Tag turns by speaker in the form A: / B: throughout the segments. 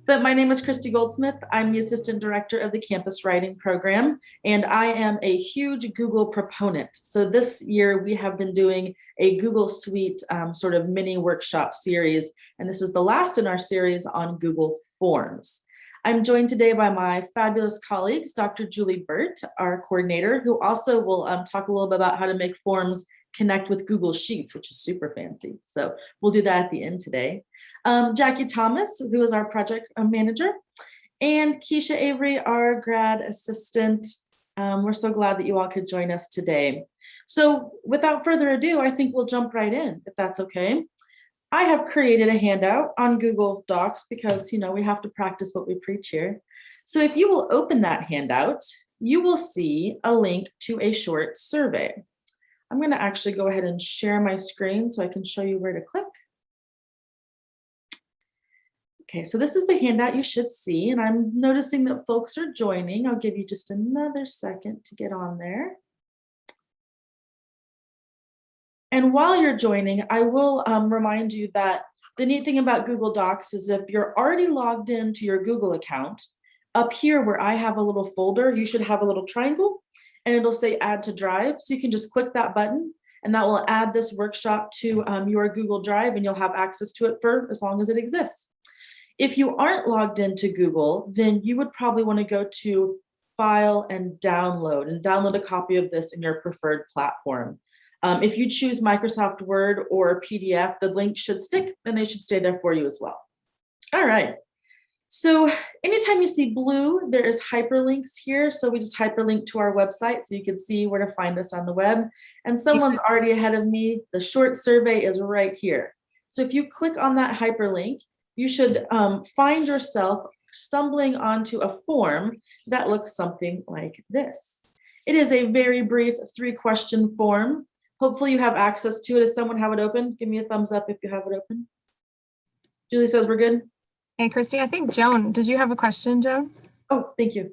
A: But my name is Christy Goldsmith. I'm the Assistant Director of the Campus Writing Program, and I am a huge Google proponent. So this year we have been doing a Google Suite sort of mini workshop series, and this is the last in our series on Google Forms. I'm joined today by my fabulous colleagues, Dr. Julie Birt, our coordinator, who also will talk a little bit about how to make forms connect with Google Sheets, which is super fancy. So we'll do that at the end today. Jackie Thomas, who is our project manager, and Keisha Avery, our grad assistant. We're so glad that you all could join us today. So without further ado, I think we'll jump right in, if that's okay. I have created a handout on Google Docs because, you know, we have to practice what we preach here. So if you will open that handout, you will see a link to a short survey. I'm going to actually go ahead and share my screen so I can show you where to click. Okay, so this is the handout you should see, and I'm noticing that folks are joining. I'll give you just another second to get on there. And while you're joining, I will remind you that the neat thing about Google Docs is if you're already logged into your Google account, up here where I have a little folder, you should have a little triangle, and it'll say Add to Drive. So you can just click that button, and that will add this workshop to your Google Drive, and you'll have access to it for as long as it exists. If you aren't logged into Google, then you would probably want to go to File and download a copy of this in your preferred platform. If you choose Microsoft Word or PDF, the link should stick and they should stay there for you as well. All right. So anytime you see blue, there is hyperlinks here. So we just hyperlink to our website so you can see where to find us on the web. And someone's already ahead of me. The short survey is right here. So if you click on that hyperlink, you should find yourself stumbling onto a form that looks something like this. It is a very brief 3-question form. Hopefully you have access to it. Does someone have it open? Give me a thumbs up if you have it open. Julie says we're good.
B: Hey, Christy, I think Joan, did you have a question, Joan?
A: Oh, thank you.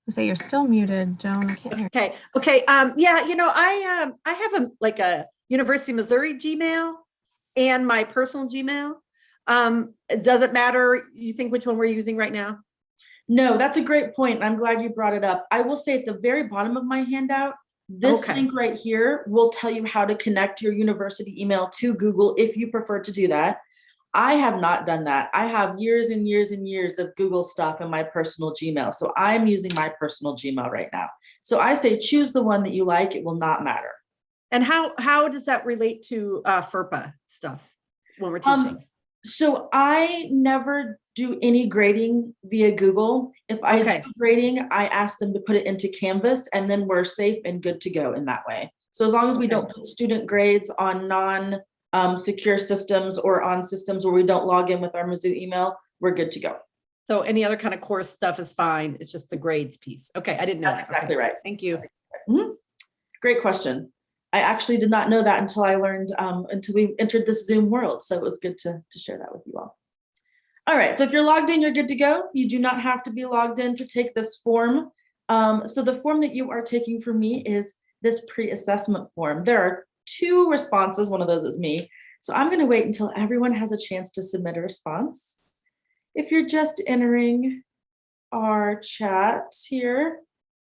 B: Say you're still muted, Joan. I can't hear you.
C: Okay. Yeah, you know, I have a University of Missouri Gmail and my personal Gmail. Does it matter? You think which one we're using right now?
A: No, that's a great point. I'm glad you brought it up. I will say at the very bottom of my handout, this link right here will tell you how to connect your university email to Google if you prefer to do that. I have not done that. I have years and years and years of Google stuff in my personal Gmail. So I'm using my personal Gmail right now. So I say choose the one that you like. It will not matter.
C: And how does that relate to FERPA stuff when we're teaching?
A: So I never do any grading via Google. If I do grading, I ask them to put it into Canvas, and then we're safe and good to go in that way. So as long as we don't put student grades on non-secure systems or on systems where we don't log in with our Mizzou email, we're good to go.
C: So any other kind of course stuff is fine. It's just the grades piece. Okay, I didn't know.
A: That's exactly right.
C: Thank you.
A: Mm-hmm. Great question. I actually did not know that until I learned, until we entered this Zoom world. So it was good to share that with you all. All right, so if you're logged in, you're good to go. You do not have to be logged in to take this form. So the form that you are taking from me is this pre-assessment form. There are 2 responses. One of those is me. So I'm going to wait until everyone has a chance to submit a response. If you're just entering our chat here,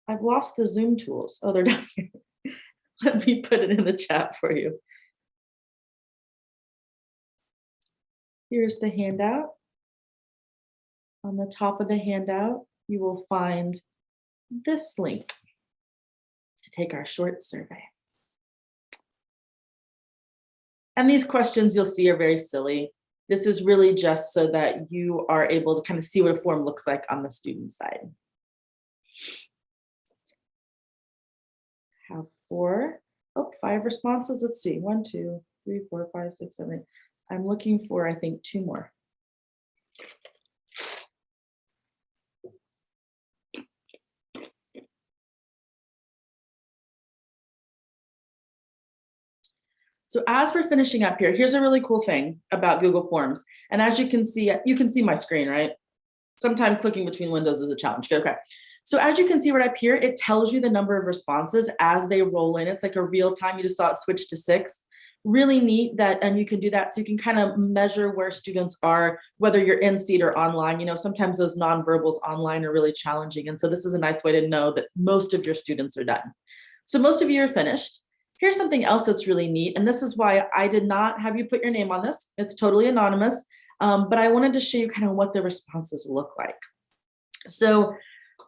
A: I've lost the Zoom tools. Oh, they're down here. Let me put it in the chat for you. Here's the handout. On the top of the handout, you will find this link to take our short survey. And these questions you'll see are very silly. This is really just so that you are able to kind of see what a form looks like on the student side. Have 5 responses. Let's see, 1, 2, 3, 4, 5, 6, 7, 8. I'm looking for, I think, 2 more. So as we're finishing up here, here's a really cool thing about Google Forms. And as you can see my screen, right? Sometimes clicking between windows is a challenge. Okay. So as you can see right up here, it tells you the number of responses as they roll in. It's like a real time. You just saw it switch to 6. really neat that, and you can do that. So you can kind of measure where students are, whether you're in seat or online. You know, sometimes those nonverbals online are really challenging. And so this is a nice way to know that most of your students are done. So most of you are finished. Here's something else that's really neat. And this is why I did not have you put your name on this. It's totally anonymous. But I wanted to show you kind of what the responses look like. So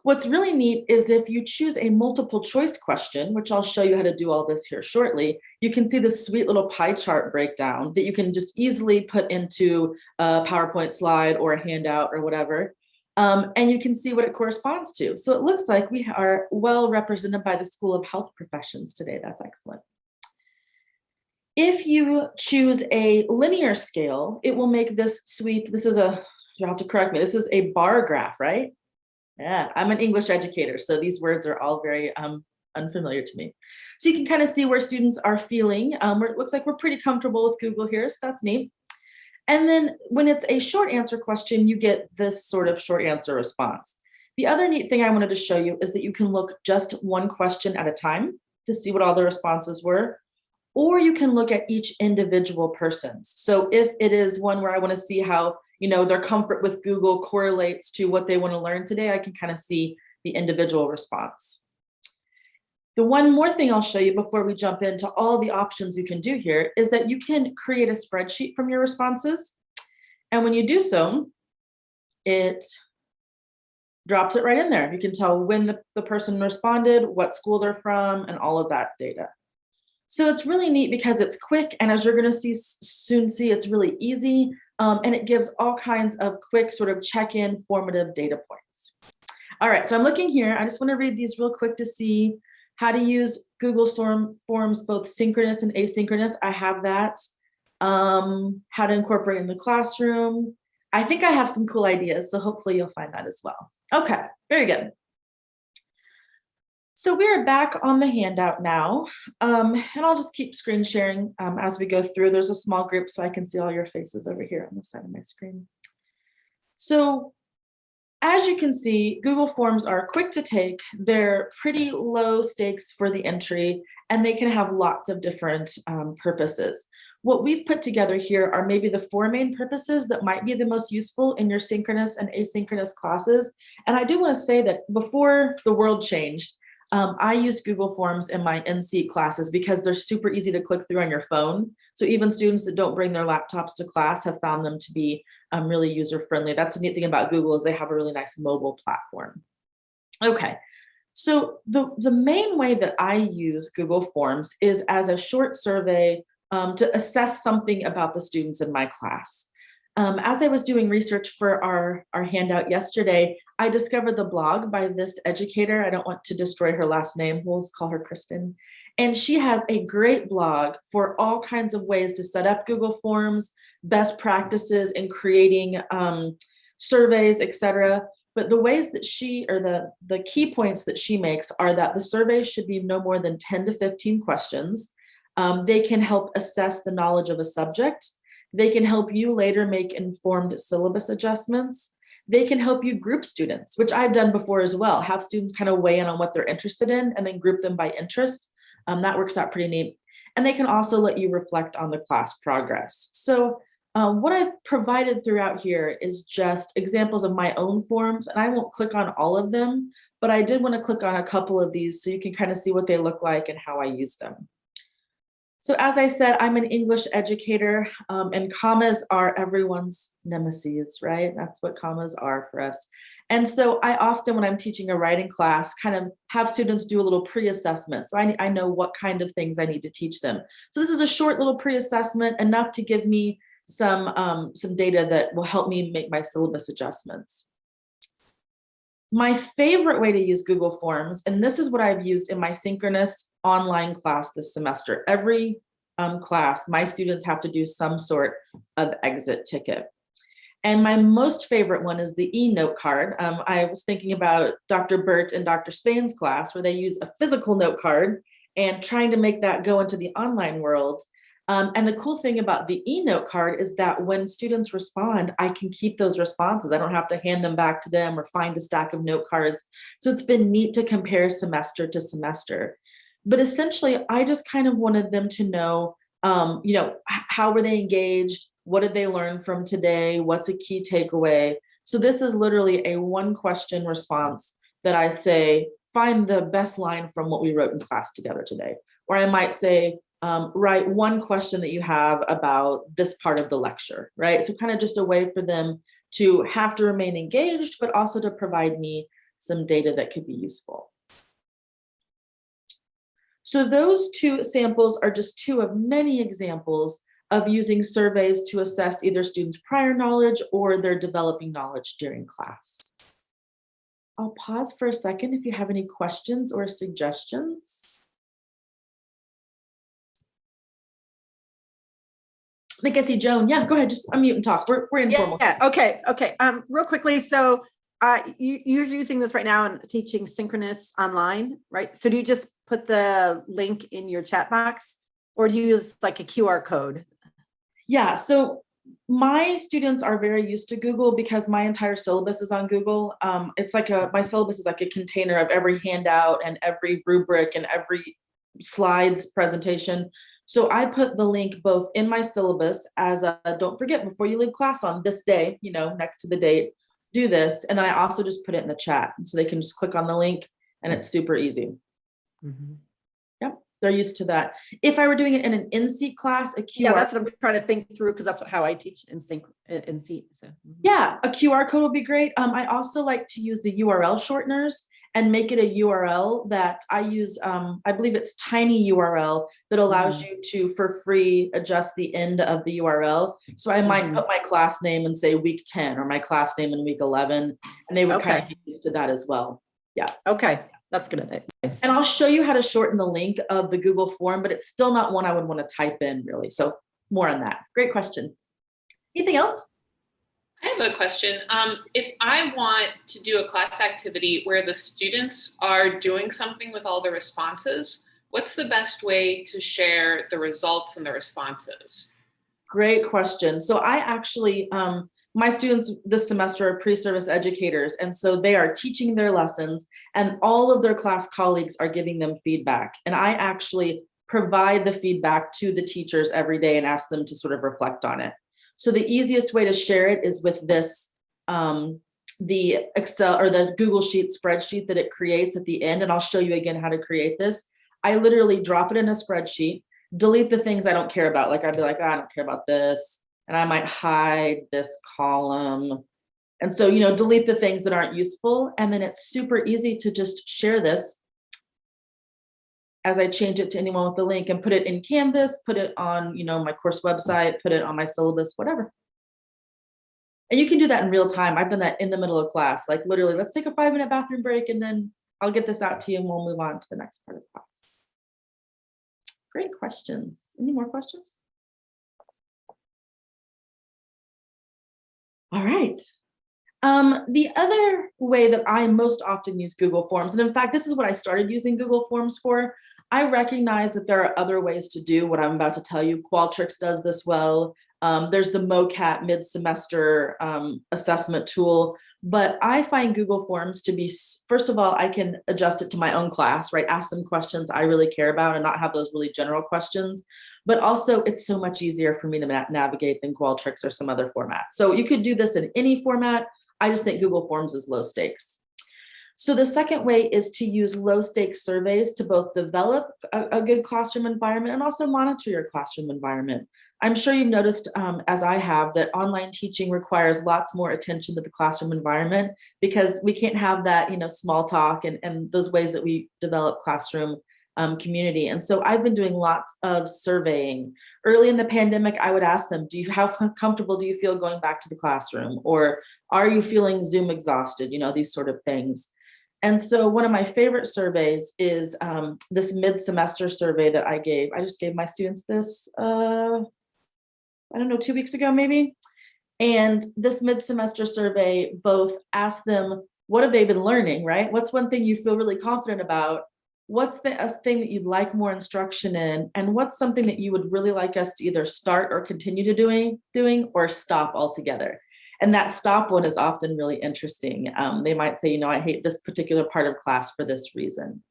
A: what's really neat is if you choose a multiple choice question, which I'll show you how to do all this here shortly, you can see this sweet little pie chart breakdown that you can just easily put into a PowerPoint slide or a handout or whatever. And you can see what it corresponds to. So it looks like we are well represented by the School of Health Professions today. That's excellent. If you choose a linear scale, it will make this sweet, this is a, you'll have to correct me, this is a bar graph, right? Yeah, I'm an English educator, so these words are all very unfamiliar to me. So you can kind of see where students are feeling. Where it looks like we're pretty comfortable with Google here, so that's neat. And then when it's a short answer question, you get this sort of short answer response. The other neat thing I wanted to show you is that you can look just one question at a time to see what all the responses were, or you can look at each individual person's. So if it is one where I want to see how, you know, their comfort with Google correlates to what they want to learn today, I can kind of see the individual response. The one more thing I'll show you before we jump into all the options you can do here is that you can create a spreadsheet from your responses. And when you do so, it drops it right in there. You can tell when the person responded, what school they're from, and all of that data. So it's really neat because it's quick, and as you're going to soon see, it's really easy, and it gives all kinds of quick sort of check-in formative data points. All right, so I'm looking here. I just want to read these real quick to see how to use Google Forms, both synchronous and asynchronous. I have that. How to incorporate in the classroom. I think I have some cool ideas, so hopefully you'll find that as well. Okay, very good. So we are back on the handout now, and I'll just keep screen sharing as we go through. There's a small group, so I can see all your faces over here on the side of my screen. So as you can see, Google Forms are quick to take. They're pretty low stakes for the entry, and they can have lots of different purposes. What we've put together here are maybe the 4 main purposes that might be the most useful in your synchronous and asynchronous classes. And I do want to say that before the world changed, I used Google Forms in my NC classes because they're super easy to click through on your phone. So even students that don't bring their laptops to class have found them to be really user-friendly. That's the neat thing about Google is they have a really nice mobile platform. Okay, so the main way that I use Google Forms is as a short survey to assess something about the students in my class. As I was doing research for our handout yesterday, I discovered the blog by this educator. I don't want to destroy her last name. We'll call her Kristen. And she has a great blog for all kinds of ways to set up Google Forms, best practices in creating surveys, etc. But the ways that she, or the key points that she makes are that the survey should be no more than 10 to 15 questions. They can help assess the knowledge of a subject. They can help you later make informed syllabus adjustments. They can help you group students, which I've done before as well. Have students kind of weigh in on what they're interested in and then group them by interest. That works out pretty neat. And they can also let you reflect on the class progress. So what I've provided throughout here is just examples of my own forms, and I won't click on all of them, but I did want to click on a couple of these so you can kind of see what they look like and how I use them. So as I said, I'm an English educator, and commas are everyone's nemesis, right? That's what commas are for us. And so I often, when I'm teaching a writing class, kind of have students do a little pre-assessment. So I know what kind of things I need to teach them. So this is a short little pre-assessment, enough to give me some data that will help me make my syllabus adjustments. My favorite way to use Google Forms, and this is what I've used in my synchronous online class this semester. Every class, my students have to do some sort of exit ticket. And my most favorite one is the e-note card. I was thinking about Dr. Birt and Dr. Spain's class where they use a physical note card and trying to make that go into the online world. And the cool thing about the e-note card is that when students respond, I can keep those responses. I don't have to hand them back to them or find a stack of note cards. So it's been neat to compare semester to semester. But essentially, I just kind of wanted them to know How were they engaged? What did they learn from today? What's a key takeaway? So this is literally a 1-question response that I say, find the best line from what we wrote in class together today. Or I might say, write 1 question that you have about this part of the lecture, right? So kind of just a way for them to have to remain engaged, but also to provide me some data that could be useful. So those 2 samples are just 2 of many examples of using surveys to assess either students' prior knowledge or their developing knowledge during class. I'll pause for a second if you have any questions or suggestions. I think I see Joan. Yeah, go ahead, just unmute and talk. We're informal.
C: Yeah, okay. Real quickly, so you're using this right now and teaching synchronous online, right? So do you just put the link in your chat box, or do you use like a QR code?
A: Yeah, so my students are very used to Google because my entire syllabus is on Google. It's like my syllabus is like a container of every handout and every rubric and every slides presentation. So I put the link both in my syllabus as a, don't forget before you leave class on this day, next to the date, do this. And then I also just put it in the chat. So they can just click on the link and it's super easy.
C: Mm-hmm.
A: Yep, they're used to that. If I were doing it in an in-seat class, a QR.
C: Yeah, that's what I'm trying to think through because that's how I teach in seat. So
A: yeah, a QR code would be great. I also like to use the URL shorteners and make it a URL that I use. I believe it's Tiny URL that allows you to, for free, adjust the end of the URL. So I might put my class name and say week 10 or my class name in week 11, and they would kind of get used to that as well. Yeah.
C: Okay. That's good. Nice.
A: And I'll show you how to shorten the link of the Google form, but it's still not one I would want to type in really. So more on that. Great question. Anything else?
D: I have a question. If I want to do a class activity where the students are doing something with all the responses, what's the best way to share the results and the responses?
A: Great question. So I actually, my students this semester are pre-service educators, and so they are teaching their lessons and all of their class colleagues are giving them feedback. And I actually provide the feedback to the teachers every day and ask them to sort of reflect on it. So the easiest way to share it is with this, the Excel or the Google Sheet spreadsheet that it creates at the end. And I'll show you again how to create this. I literally drop it in a spreadsheet, delete the things I don't care about. Like I'd be like, I don't care about this. And I might hide this column. And so, delete the things that aren't useful. And then it's super easy to just share this as I change it to anyone with the link and put it in Canvas, put it on, my course website, put it on my syllabus, whatever. And you can do that in real time. I've done that in the middle of class, like literally, let's take a 5-minute bathroom break and then I'll get this out to you and we'll move on to the next part of class. Great questions. Any more questions? All right. The other way that I most often use Google Forms, and in fact, this is what I started using Google Forms for. I recognize that there are other ways to do what I'm about to tell you. Qualtrics does this well. There's the MOCAT mid-semester assessment tool, but I find Google Forms to be, first of all, I can adjust it to my own class, right? Ask them questions I really care about and not have those really general questions. But also it's so much easier for me to navigate than Qualtrics or some other format. So you could do this in any format. I just think Google Forms is low stakes. So the second way is to use low stakes surveys to both develop a good classroom environment and also monitor your classroom environment. I'm sure you've noticed, as I have, that online teaching requires lots more attention to the classroom environment because we can't have that, small talk and those ways that we develop classroom community. And so I've been doing lots of surveying. Early in the pandemic, I would ask them, how comfortable do you feel going back to the classroom? Or are you feeling Zoom exhausted? These sort of things. And so one of my favorite surveys is this mid-semester survey that I just gave my students this, 2 weeks ago, maybe. And this mid-semester survey both asked them, what have they been learning, right? What's one thing you feel really confident about? What's a thing that you'd like more instruction in? And what's something that you would really like us to either start or continue to doing or stop altogether? And that stop one is often really interesting. They might say, I hate this particular part of class for this reason.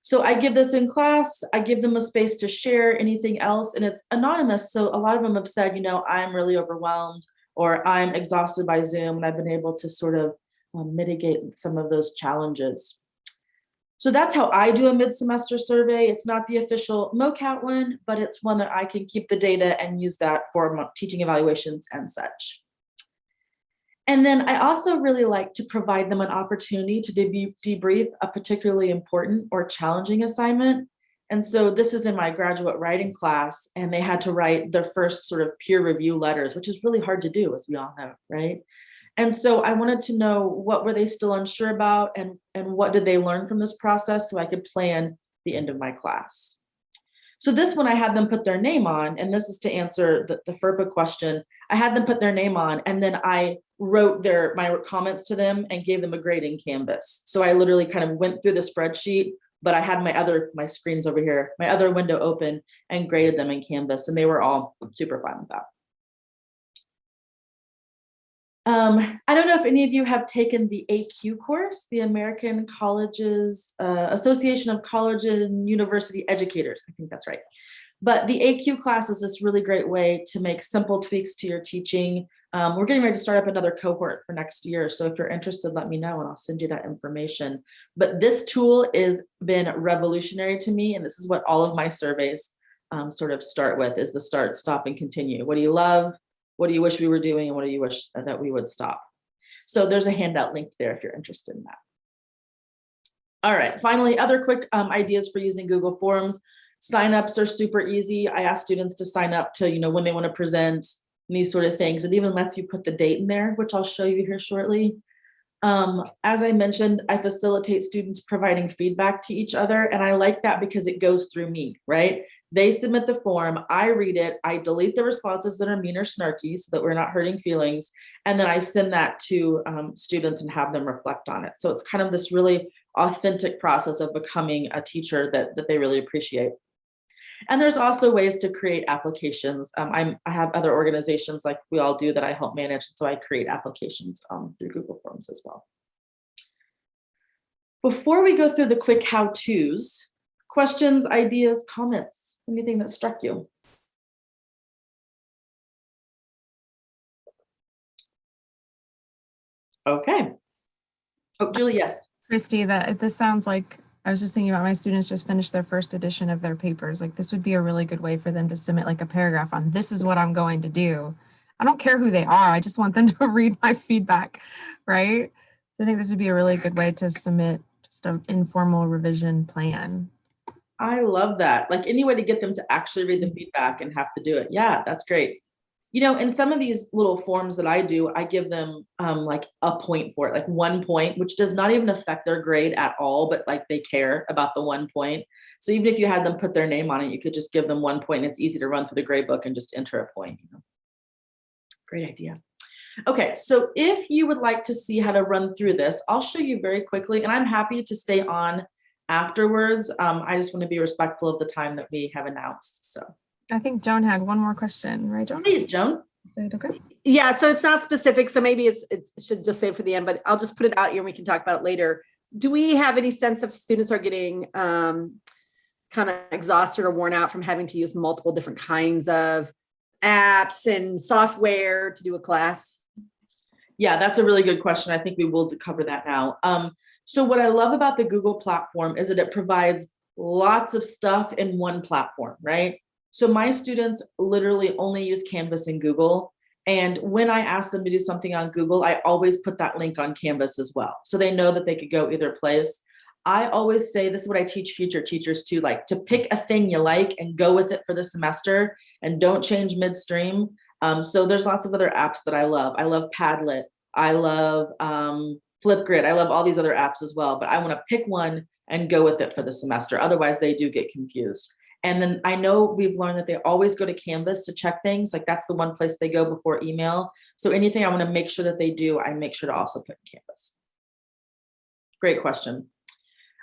A: So I give this in class, I give them a space to share anything else, and it's anonymous. So a lot of them have said, I'm really overwhelmed, or I'm exhausted by Zoom, and I've been able to sort of mitigate some of those challenges. So that's how I do a mid-semester survey. It's not the official MOCAT one, but it's one that I can keep the data and use that for teaching evaluations and such. And then I also really like to provide them an opportunity to debrief a particularly important or challenging assignment. And so this is in my graduate writing class, and they had to write their first sort of peer review letters, which is really hard to do, as we all know, right? And so I wanted to know, what were they still unsure about, and what did they learn from this process, so I could plan the end of my class. So this one I had them put their name on, and this is to answer the FERPA question. I had them put their name on, and then I wrote my comments to them and gave them a grade in Canvas. So I literally kind of went through the spreadsheet, but I had my screens over here, my other window open, and graded them in Canvas, and they were all super fine with that. I don't know if any of you have taken the AQ course, the American Colleges Association of College and University Educators. I think that's right. But the AQ class is this really great way to make simple tweaks to your teaching. We're getting ready to start up another cohort for next year. So if you're interested, let me know and I'll send you that information. But this tool has been revolutionary to me. And this is what all of my surveys sort of start with, is the start, stop, and continue. What do you love? What do you wish we were doing? And what do you wish that we would stop? So there's a handout linked there if you're interested in that. All right, finally, other quick ideas for using Google Forms. Signups are super easy. I ask students to sign up to, when they want to present, and these sort of things. It even lets you put the date in there, which I'll show you here shortly. As I mentioned, I facilitate students providing feedback to each other. And I like that because it goes through me, right? They submit the form, I read it, I delete the responses that are mean or snarky so that we're not hurting feelings. And then I send that to students and have them reflect on it. So it's kind of this really authentic process of becoming a teacher that they really appreciate. And there's also ways to create applications. I have other organizations like we all do that I help manage. So I create applications through Google Forms as well. Before we go through the quick how-tos, questions, ideas, comments, anything that struck you? Okay. Oh, Julie, yes.
B: Christy, this sounds like, I was just thinking about my students just finished their first edition of their papers. Like, this would be a really good way for them to submit like a paragraph on, this is what I'm going to do. I don't care who they are. I just want them to read my feedback, right? So I think this would be a really good way to submit just an informal revision plan.
A: I love that. Like, any way to get them to actually read the feedback and have to do it. Yeah, that's great. In some of these little forms that I do, I give them like a point for it, like 1 point, which does not even affect their grade at all, but like they care about the 1 point. So even if you had them put their name on it, you could just give them 1 point. And it's easy to run through the grade book and just enter a point. Great idea. Okay, so if you would like to see how to run through this, I'll show you very quickly, and I'm happy to stay on afterwards. I just want to be respectful of the time that we have announced. So
B: I think Joan had one more question, right, Joan?
A: Please, Joan.
B: Is it okay?
C: Yeah, so it's not specific, so maybe it should just say for the end, but I'll just put it out here and we can talk about it later. Do we have any sense if students are getting kind of exhausted or worn out from having to use multiple different kinds of apps and software to do a class?
A: Yeah, that's a really good question. I think we will cover that now. So what I love about the Google platform is that it provides lots of stuff in one platform, right? So my students literally only use Canvas and Google. And when I ask them to do something on Google, I always put that link on Canvas as well. So they know that they could go either place. I always say, this is what I teach future teachers too, like to pick a thing you like and go with it for the semester and don't change midstream. So there's lots of other apps that I love. I love Padlet. I love Flipgrid. I love all these other apps as well, but I want to pick one and go with it for the semester. Otherwise they do get confused. And then I know we've learned that they always go to Canvas to check things. Like, that's the one place they go before email. So anything I want to make sure that they do, I make sure to also put in Canvas. Great question.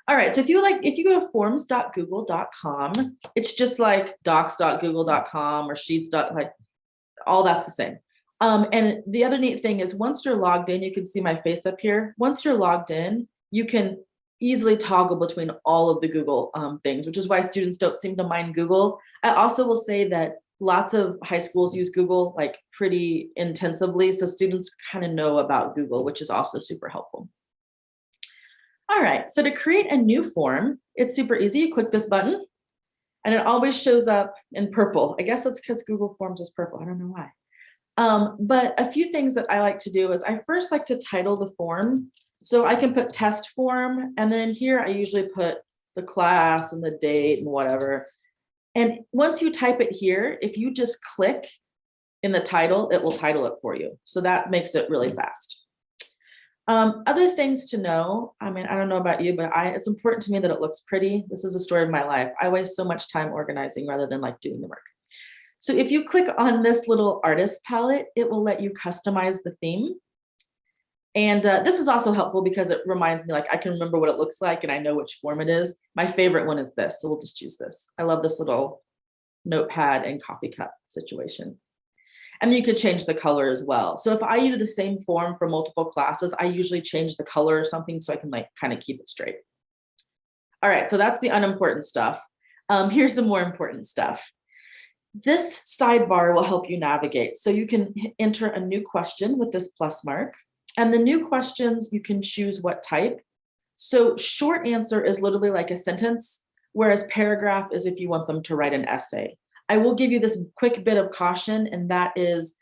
A: All right, so if you go to forms.google.com, it's just like docs.google.com or sheets. Like, all that's the same. And the other neat thing is, once you're logged in, you can see my face up here. Once you're logged in, you can easily toggle between all of the Google things, which is why students don't seem to mind Google. I also will say that lots of high schools use Google like pretty intensively, so students kind of know about Google, which is also super helpful. All right, so to create a new form, it's super easy. You click this button and it always shows up in purple. I guess it's because Google Forms is purple. I don't know why. But a few things that I like to do is I first like to title the form. So I can put test form, and then here I usually put the class and the date and whatever. And once you type it here, if you just click in the title, it will title it for you. So that makes it really fast. Other things to know, I mean, I don't know about you, but it's important to me that it looks pretty. This is a story of my life. I waste so much time organizing rather than like doing the work. So if you click on this little artist palette, it will let you customize the theme. And this is also helpful because it reminds me, like, I can remember what it looks like and I know which form it is. My favorite one is this, so we'll just choose this. I love this little notepad and coffee cup situation. And you could change the color as well. So if I use the same form for multiple classes, I usually change the color or something so I can like kind of keep it straight. All right, so that's the unimportant stuff. Here's the more important stuff. This sidebar will help you navigate. So you can enter a new question with this plus mark. And the new questions, you can choose what type. So short answer is literally like a sentence, whereas paragraph is if you want them to write an essay. I will give you this quick bit of caution, and that is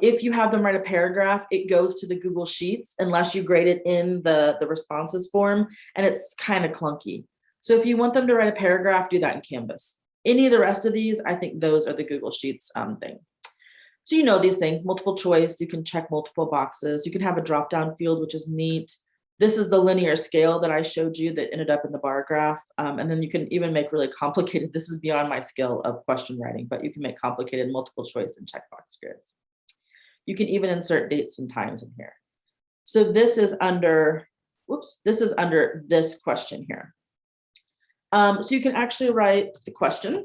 A: if you have them write a paragraph, it goes to the Google Sheets unless you grade it in the responses form, and it's kind of clunky. So if you want them to write a paragraph, do that in Canvas. Any of the rest of these, I think those are the Google Sheets thing. So you know these things, multiple choice, you can check multiple boxes. You can have a drop-down field, which is neat. This is the linear scale that I showed you that ended up in the bar graph. And then you can even make really complicated, this is beyond my skill of question writing, but you can make complicated multiple choice and checkbox grids. You can even insert dates and times in here. So this is under, whoops, this is under this question here. So you can actually write the question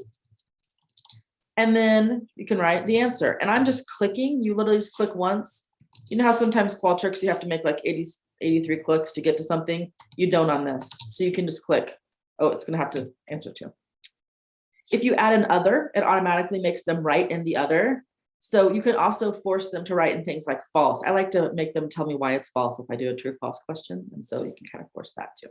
A: and then you can write the answer. And I'm just clicking, you literally just click once. You know how sometimes Qualtrics, you have to make like 83 clicks to get to something? You don't on this. So you can just click, oh, it's gonna have to answer to. If you add an other, it automatically makes them write in the other. So you can also force them to write in things like false. I like to make them tell me why it's false if I do a true false question. And so you can kind of force that too.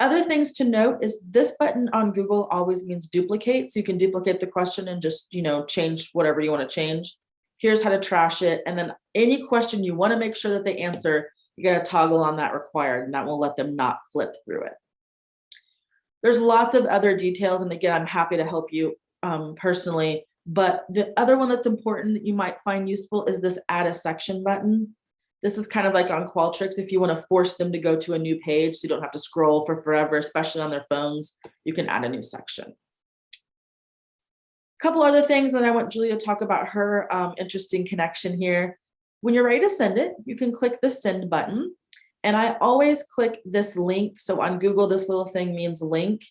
A: Other things to note is this button on Google always means duplicate. So you can duplicate the question and just, you know, change whatever you want to change. Here's how to trash it. And then any question you want to make sure that they answer, you got to toggle on that required, and that will let them not flip through it. There's lots of other details. And again, I'm happy to help you personally. But the other one that's important that you might find useful is this add a section button. This is kind of like on Qualtrics, if you want to force them to go to a new page so you don't have to scroll for forever, especially on their phones, you can add a new section. A couple other things that I want Julia to talk about her interesting connection here. When you're ready to send it, you can click the send button. And I always click this link. So on Google, this little thing means link.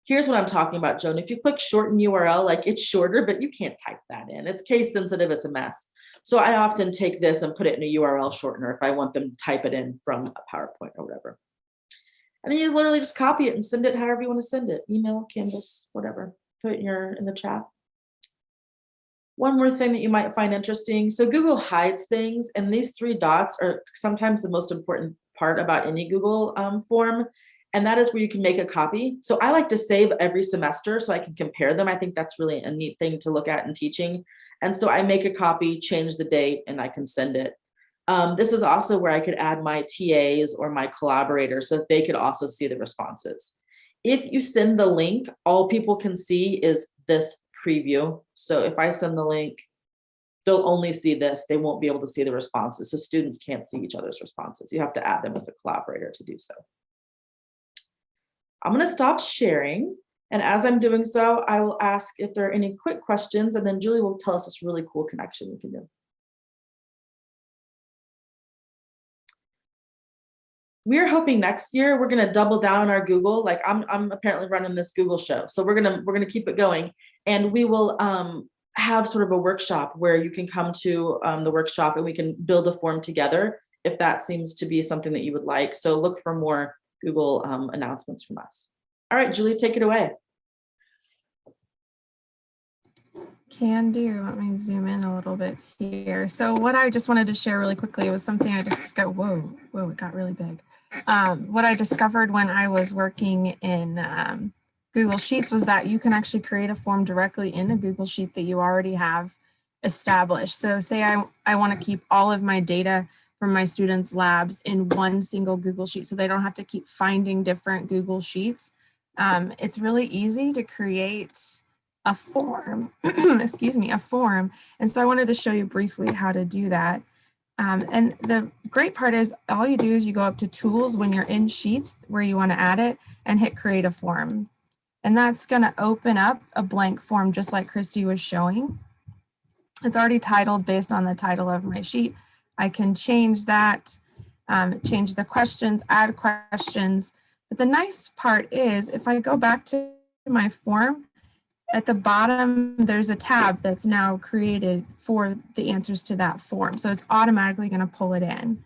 A: Here's what I'm talking about, Joan. If you click shorten URL, like it's shorter, but you can't type that in. It's case sensitive, it's a mess. So I often take this and put it in a URL shortener if I want them to type it in from a PowerPoint or whatever. And then you literally just copy it and send it however you want to send it. Email, Canvas, whatever. Put it in the chat. One more thing that you might find interesting. So Google hides things, and these 3 dots are sometimes the most important part about any Google form. And that is where you can make a copy. So I like to save every semester so I can compare them. I think that's really a neat thing to look at in teaching. And so I make a copy, change the date, and I can send it. This is also where I could add my TAs or my collaborators so that they could also see the responses. If you send the link, all people can see is this preview. So if I send the link, they'll only see this. They won't be able to see the responses. So students can't see each other's responses. You have to add them as a collaborator to do so. I'm going to stop sharing. And as I'm doing so, I will ask if there are any quick questions, and then Julie will tell us this really cool connection we can do. We're hoping next year we're going to double down on our Google. Like I'm apparently running this Google show, so we're gonna keep it going, and we will have sort of a workshop where you can come to the workshop and we can build a form together if that seems to be something that you would like. So look for more Google announcements from us. All right, Julie, take it away.
B: Can do. Let me zoom in a little bit here. So what I just wanted to share really quickly was something I discovered. Whoa, it got really big. What I discovered when I was working in Google Sheets was that you can actually create a form directly in a Google Sheet that you already have established. So say I want to keep all of my data from my students' labs in one single Google Sheet so they don't have to keep finding different Google Sheets. It's really easy to create a form, excuse me, a form. And so I wanted to show you briefly how to do that. And the great part is all you do is you go up to tools when you're in Sheets where you want to add it and hit create a form. And that's going to open up a blank form just like Christy was showing. It's already titled based on the title of my sheet. I can change that, change the questions, add questions. But the nice part is if I go back to my form, at the bottom, there's a tab that's now created for the answers to that form. So it's automatically going to pull it in.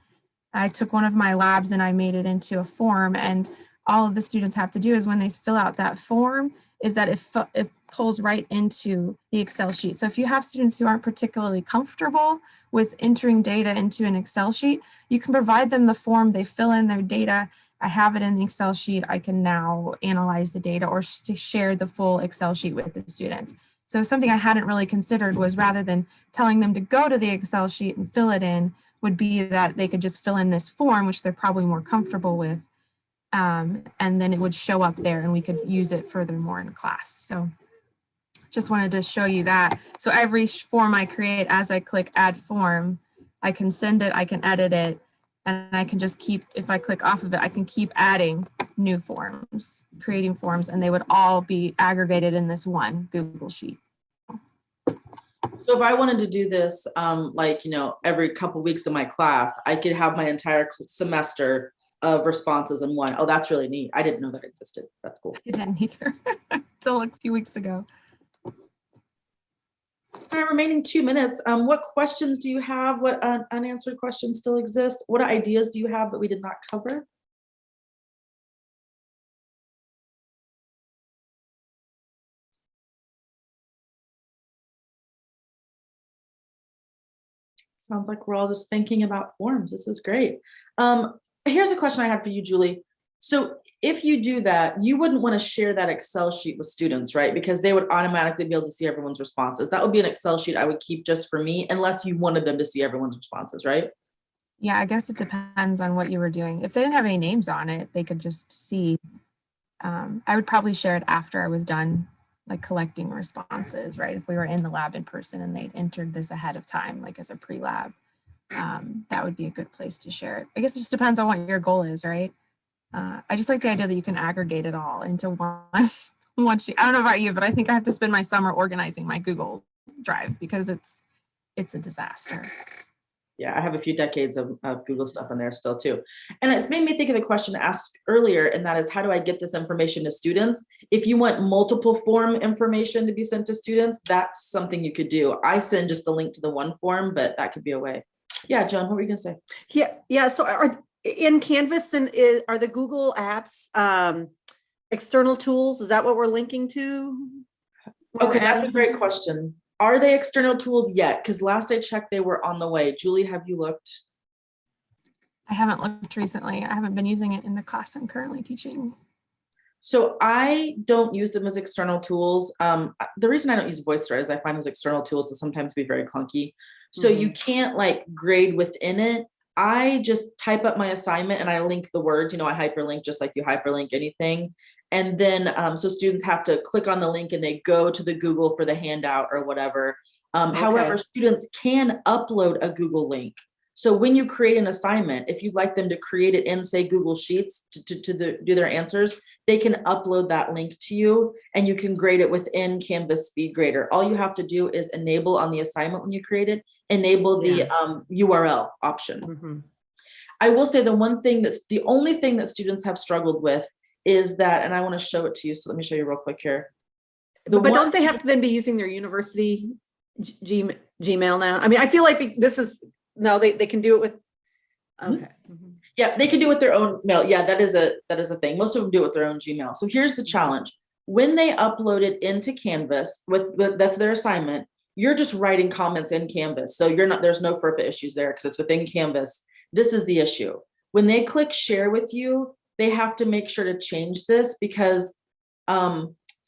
B: I took one of my labs and I made it into a form, and all of the students have to do is when they fill out that form is that it pulls right into the Excel sheet. So if you have students who aren't particularly comfortable with entering data into an Excel sheet, you can provide them the form, they fill in their data. I have it in the Excel sheet. I can now analyze the data or to share the full Excel sheet with the students. So something I hadn't really considered was rather than telling them to go to the Excel sheet and fill it in, would be that they could just fill in this form, which they're probably more comfortable with. And then it would show up there and we could use it furthermore in class. So just wanted to show you that. So every form I create, as I click add form, I can send it, I can edit it, and I can just keep, if I click off of it, I can keep adding new forms, creating forms, and they would all be aggregated in this one Google Sheet.
A: So if I wanted to do this, like, you know, every couple weeks in my class, I could have my entire semester of responses in one. Oh, that's really neat. I didn't know that existed. That's cool.
B: I didn't either until a few weeks ago.
A: All right, remaining 2 minutes. What questions do you have? What unanswered questions still exist? What ideas do you have that we did not cover? Sounds like we're all just thinking about forms. This is great. Here's a question I have for you, Julie. So if you do that, you wouldn't want to share that Excel sheet with students, right? Because they would automatically be able to see everyone's responses. That would be an Excel sheet I would keep just for me, unless you wanted them to see everyone's responses, right?
B: Yeah, I guess it depends on what you were doing. If they didn't have any names on it, they could just see. I would probably share it after I was done, like collecting responses, right? If we were in the lab in person and they'd entered this ahead of time, like as a pre-lab, that would be a good place to share it. I guess it just depends on what your goal is, right? I just like the idea that you can aggregate it all into one sheet. I don't know about you, but I think I have to spend my summer organizing my Google Drive because it's a disaster.
A: Yeah, I have a few decades of Google stuff in there still too. And it's made me think of the question asked earlier, and that is, how do I get this information to students? If you want multiple form information to be sent to students, that's something you could do. I send just the link to the one form, but that could be a way. Yeah, John, what were you gonna say?
C: Yeah. So in Canvas, then are the Google apps external tools? Is that what we're linking to?
A: Okay, that's a great question. Are they external tools yet? Because last I checked, they were on the way. Julie, have you looked?
B: I haven't looked recently. I haven't been using it in the class I'm currently teaching.
A: So I don't use them as external tools. The reason I don't use VoiceThread is I find those external tools to sometimes be very clunky. So you can't like grade within it. I just type up my assignment and I link the words, you know, I hyperlink just like you hyperlink anything. And then so students have to click on the link and they go to the Google for the handout or whatever. However, students can upload a Google link. So when you create an assignment, if you'd like them to create it in, say, Google Sheets to do their answers, they can upload that link to you and you can grade it within Canvas Speed Grader. All you have to do is enable on the assignment when you create it, enable the URL option. I will say the only thing that students have struggled with is that, and I want to show it to you. So let me show you real quick here.
C: But don't they have to then be using their university Gmail now? I mean, I feel like this is, no, they can do it with, okay.
A: Yeah, they can do it with their own mail. Yeah, that is a thing. Most of them do it with their own Gmail. So here's the challenge. When they upload it into Canvas, that's their assignment, you're just writing comments in Canvas. So there's no FERPA issues there because it's within Canvas. This is the issue. When they click share with you, they have to make sure to change this because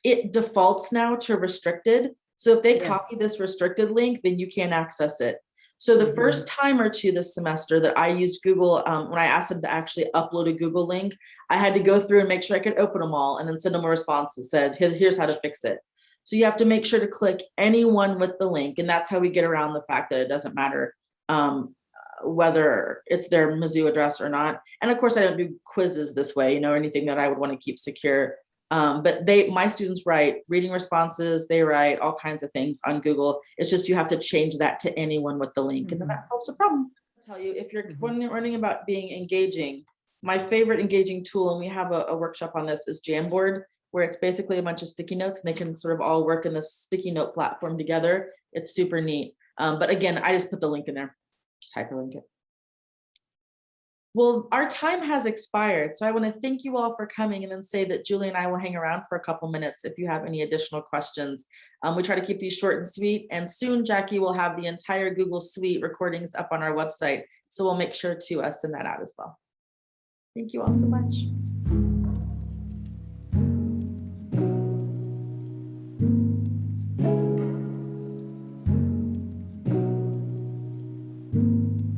A: it defaults now to restricted. So if they copy this restricted link, then you can't access it. So the first time or two this semester that I used Google, when I asked them to actually upload a Google link, I had to go through and make sure I could open them all and then send them a response that said, here's how to fix it. So you have to make sure to click anyone with the link. And that's how we get around the fact that it doesn't matter whether it's their Mizzou address or not. And of course, I don't do quizzes this way, anything that I would want to keep secure. But my students write reading responses, they write all kinds of things on Google. It's just you have to change that to anyone with the link, and then that solves the problem. I'll tell you, if you're learning about being engaging, my favorite engaging tool, and we have a workshop on this, is Jamboard, where it's basically a bunch of sticky notes and they can sort of all work in this sticky note platform together. It's super neat. But again, I just put the link in there, just hyperlink it. Well, our time has expired, so I want to thank you all for coming and then say that Julie and I will hang around for a couple minutes if you have any additional questions. We try to keep these short and sweet, and soon Jackie will have the entire Google Suite recordings up on our website, so we'll make sure to send that out as well. Thank you all so much.